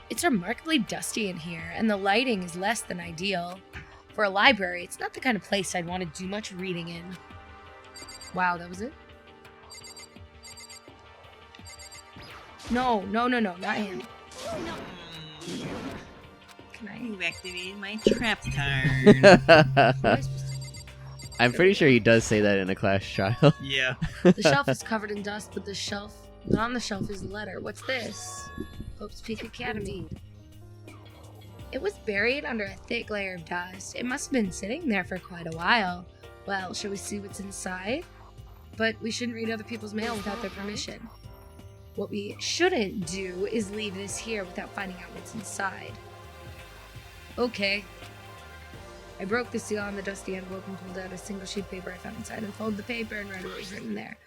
It's remarkably dusty in here, and the lighting is less than ideal. For a library, it's not the kind of place I'd want to do much reading in. Wow, that was it? No, not him. Can I? You activated my trap card. I'm pretty sure he does say that in a class trial. Yeah. The shelf is covered in dust, but on the shelf is a letter. What's this? Hope's Peak Academy. It was buried under a thick layer of dust. It must have been sitting there for quite a while. Well, shall we see what's inside? But we shouldn't read other people's mail without their permission. What we shouldn't do is leave this here without finding out what's inside. Okay. I broke the seal on the dusty envelope and pulled out a single sheet of paper I found inside and folded the paper and read what was written there.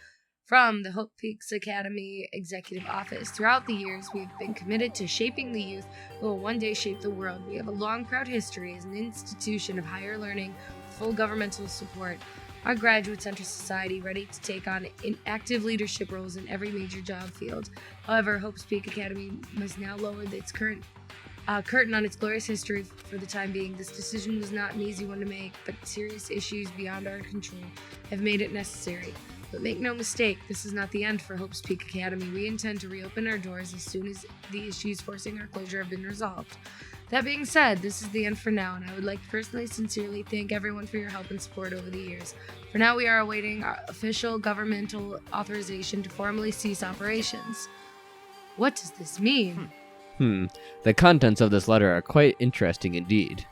From the Hope Peaks Academy Executive Office. Throughout the years, we have been committed to shaping the youth who will one day shape the world. We have a long, proud history as an institution of higher learning, full governmental support. Our graduates enter society ready to take on active leadership roles in every major job field. However, Hope's Peak Academy must now lower its curtain on its glorious history for the time being. This decision was not an easy one to make, but serious issues beyond our control have made it necessary. But make no mistake, this is not the end for Hope's Peak Academy. We intend to reopen our doors as soon as the issues forcing our closure have been resolved. That being said, this is the end for now, and I would like to personally, sincerely thank everyone for your help and support over the years. For now, we are awaiting our official governmental authorization to formally cease operations. What does this mean? The contents of this letter are quite interesting indeed.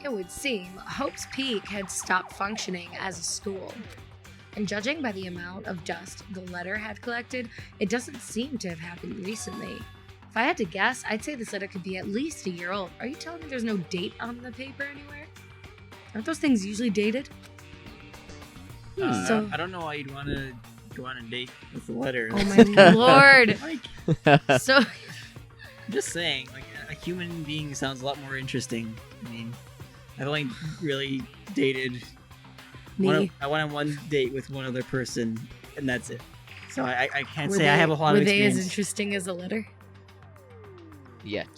It would seem Hope's Peak had stopped functioning as a school. And judging by the amount of dust the letter had collected, it doesn't seem to have happened recently. If I had to guess, I'd say this letter could be at least a year old. Are you telling me there's no date on the paper anywhere? Aren't those things usually dated? So I don't know why you'd want to go on a date with the letter. Oh my lord! So, I'm just saying, like, a human being sounds a lot more interesting. I mean, I've only really dated I went on one date with one other person, and that's it. So I can't say I have a lot of experience. Were they as interesting as a letter? Yet.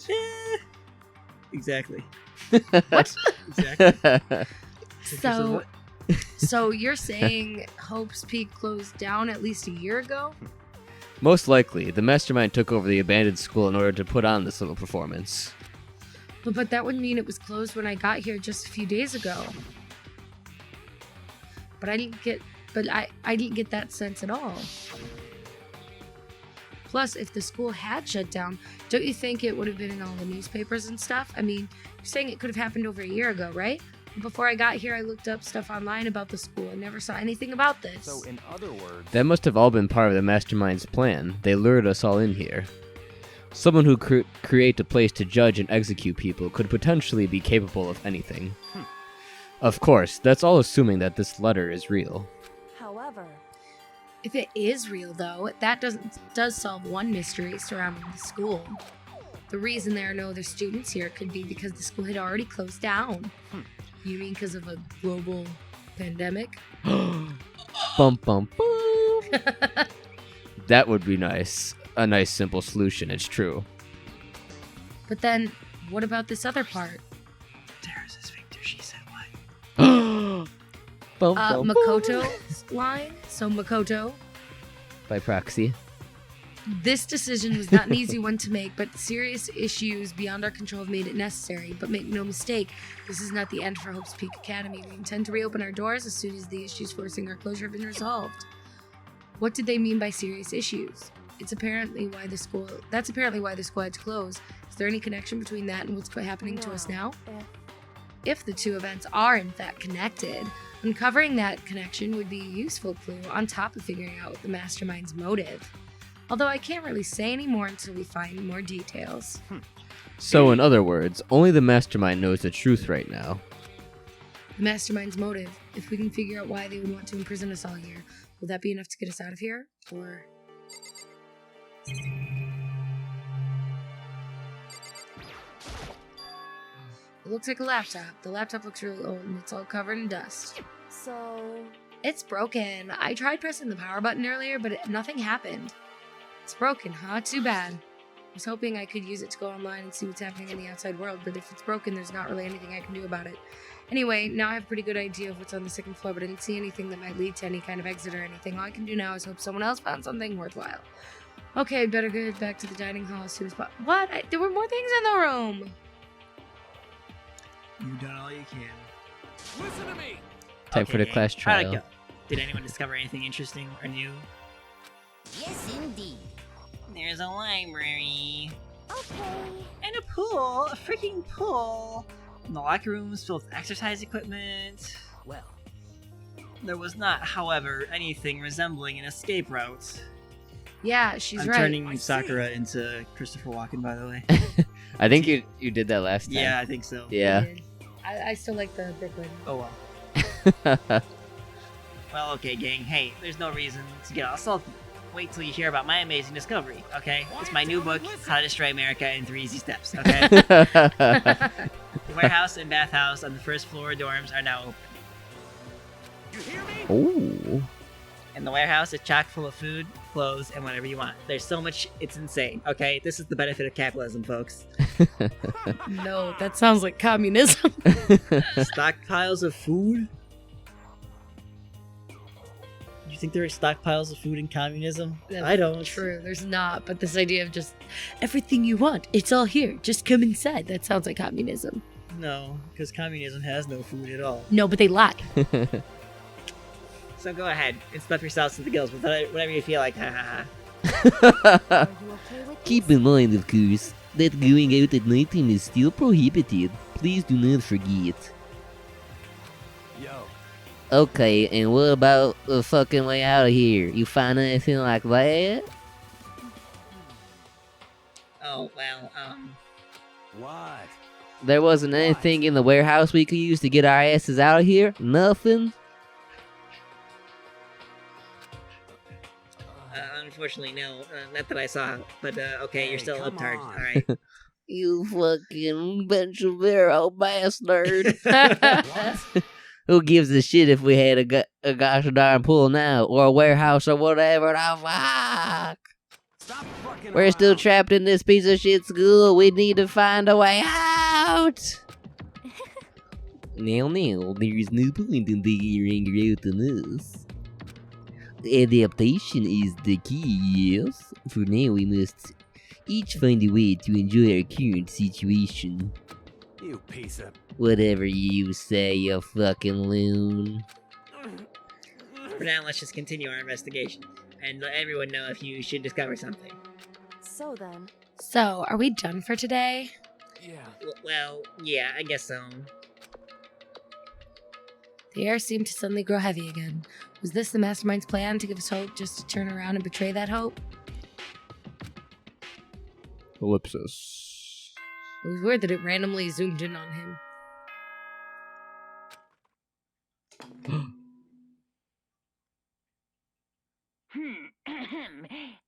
Exactly. What? Exactly. So you're saying Hope's Peak closed down at least a year ago? Most likely, the mastermind took over the abandoned school in order to put on this little performance. But that would mean it was closed when I got here just a few days ago. But I didn't get that sense at all. Plus, if the school had shut down, don't you think it would have been in all the newspapers and stuff? I mean, you're saying it could have happened over a year ago, right? Before I got here, I looked up stuff online about the school and never saw anything about this. So, in other words... That must have all been part of the mastermind's plan. They lured us all in here. Someone who create a place to judge and execute people could potentially be capable of anything. Of course, that's all assuming that this letter is real. However, if it is real, though, that does solve one mystery surrounding the school. The reason there are no other students here could be because the school had already closed down. You mean because of a global pandemic? Bum bum bum. That would be nice. A nice simple solution, it's true. But then, what about this other part? There's this Victor, she said what? Makoto's line? So Makoto. By proxy. This decision was not an easy one to make, but serious issues beyond our control have made it necessary. But make no mistake, this is not the end for Hope's Peak Academy. We intend to reopen our doors as soon as the issues forcing our closure have been resolved. What did they mean by serious issues? That's apparently why the school had to close. Is there any connection between that and what's happening to us now? If the two events are in fact connected, uncovering that connection would be a useful clue on top of figuring out the mastermind's motive. Although I can't really say any more until we find more details. So, in other words, only the mastermind knows the truth right now. The mastermind's motive. If we can figure out why they would want to imprison us all here, will that be enough to get us out of here? Or... It looks like a laptop. The laptop looks really old and it's all covered in dust. so... It's broken. I tried pressing the power button earlier, but nothing happened. It's broken, huh? Too bad. I was hoping I could use it to go online and see what's happening in the outside world, but if it's broken, there's not really anything I can do about it. Anyway, now I have a pretty good idea of what's on the second floor, but I didn't see anything that might lead to any kind of exit or anything. All I can do now is hope someone else found something worthwhile. Okay, I'd better get back to the dining hall as soon as possible. What? There were more things in the room! You've done all you can. Listen to me. Time for the gang, class how'd it trial. go? Did anyone discover anything interesting or new? Yes, indeed. There's a library. Okay. And a pool. A freaking pool. And the locker rooms filled with exercise equipment. Well, There was not, however, anything resembling an escape route. Yeah, she's I'm right. turning Sakura into Christopher Walken, by the way. I think you did that last time. Yeah, I think so. Yeah. I still like the Brooklyn. Oh well. Well, okay, gang. Hey, there's no reason to get all salty. Wait till you hear about my amazing discovery, okay? It's my new book, How to Destroy America in 3 Easy Steps, okay? The warehouse and bathhouse on the first floor dorms are now open. you hear me? Oh. And the warehouse is chock full of food, clothes, and whatever you want. There's so much, it's insane, okay? This is the benefit of capitalism, folks. No, that sounds like communism. Stockpiles of food? You think there are stockpiles of food in communism? I don't. True, there's not. But this idea of just everything you want, it's all here. Just come inside. That sounds like communism. No, because communism has no food at all. No, but they lie. So go ahead and stuff yourselves to the gills with whatever you feel like. Ha ha ha. Are you okay with Keep this? in mind, of course, that going out at nighttime is still prohibited. Please do not forget. Yo, Okay, and what about the fucking way out of here? You find anything like that? Oh, well, what? There wasn't anything in the warehouse we could use to get our asses out of here? Nothing? unfortunately, no. Not that I saw. But, okay, Hey, you're still come uptard. on. Alright. You fucking bunch of arrow bastard. What? Who gives a shit if we had a gosh darn pool now, or a warehouse, or whatever the fuck? Stop fucking We're still around. trapped in this piece of shit school. We need to find a way out. Now, there's no point in taking your anger out on us. Adaptation is the key, yes? For now, we must each find a way to enjoy our current situation. You piece of. Whatever you say, you fucking loon. For now, let's just continue our investigation. And let everyone know if you should discover something. So then, So, are we done for today? Yeah. Well, yeah, I guess so. The air seemed to suddenly grow heavy again. Was this the mastermind's plan to give us hope just to turn around and betray that hope? Ellipsis. It was weird that it randomly zoomed in on him.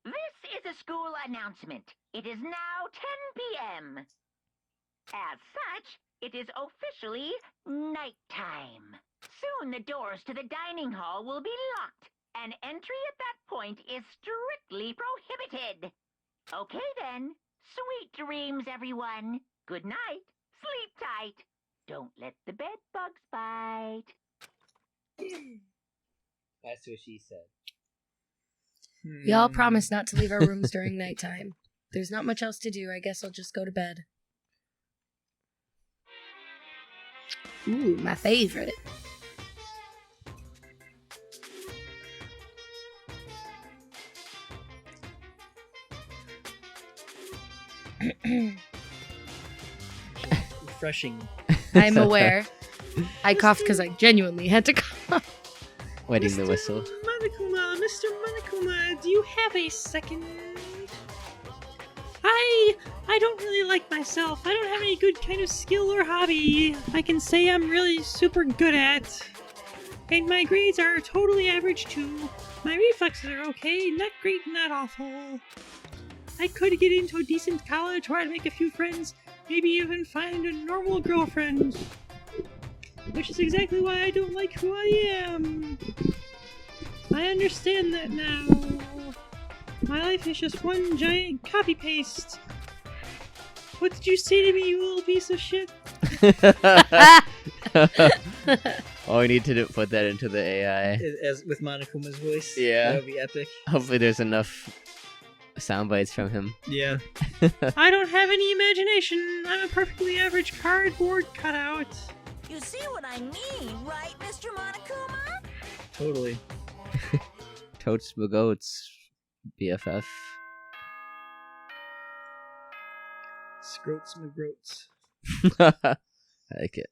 This is a school announcement. It is now 10 p.m. As such, it is officially nighttime. Soon the doors to the dining hall will be locked, and entry at that point is strictly prohibited. Okay then. Sweet dreams, everyone. Good night. Sleep tight. Don't let the bed bugs bite. That's what she said. We all promised not to leave our rooms during nighttime. There's not much else to do. I guess I'll just go to bed. Ooh, my favorite. Refreshing. I'm aware. I coughed because I genuinely had to cough. Wetting the whistle. Monokuma, Mr. Monokuma, do you have a second? I don't really like myself. I don't have any good kind of skill or hobby I can say I'm really super good at. And my grades are totally average too. My reflexes are okay, not great, not awful. I could get into a decent college where I'd make a few friends, maybe even find a normal girlfriend. Which is exactly why I don't like who I am. I understand that now. My life is just one giant copy paste. What did you say to me, you little piece of shit? Oh, we need to put that into the AI. As with Monokuma's voice. Yeah. That would be epic. Hopefully there's enough sound bites from him. Yeah. I don't have any imagination. I'm a perfectly average cardboard cutout. You see what I mean, right, Mr. Monokuma? Totally. Totes Magoats, BFF. Scroats McGroats. I like it.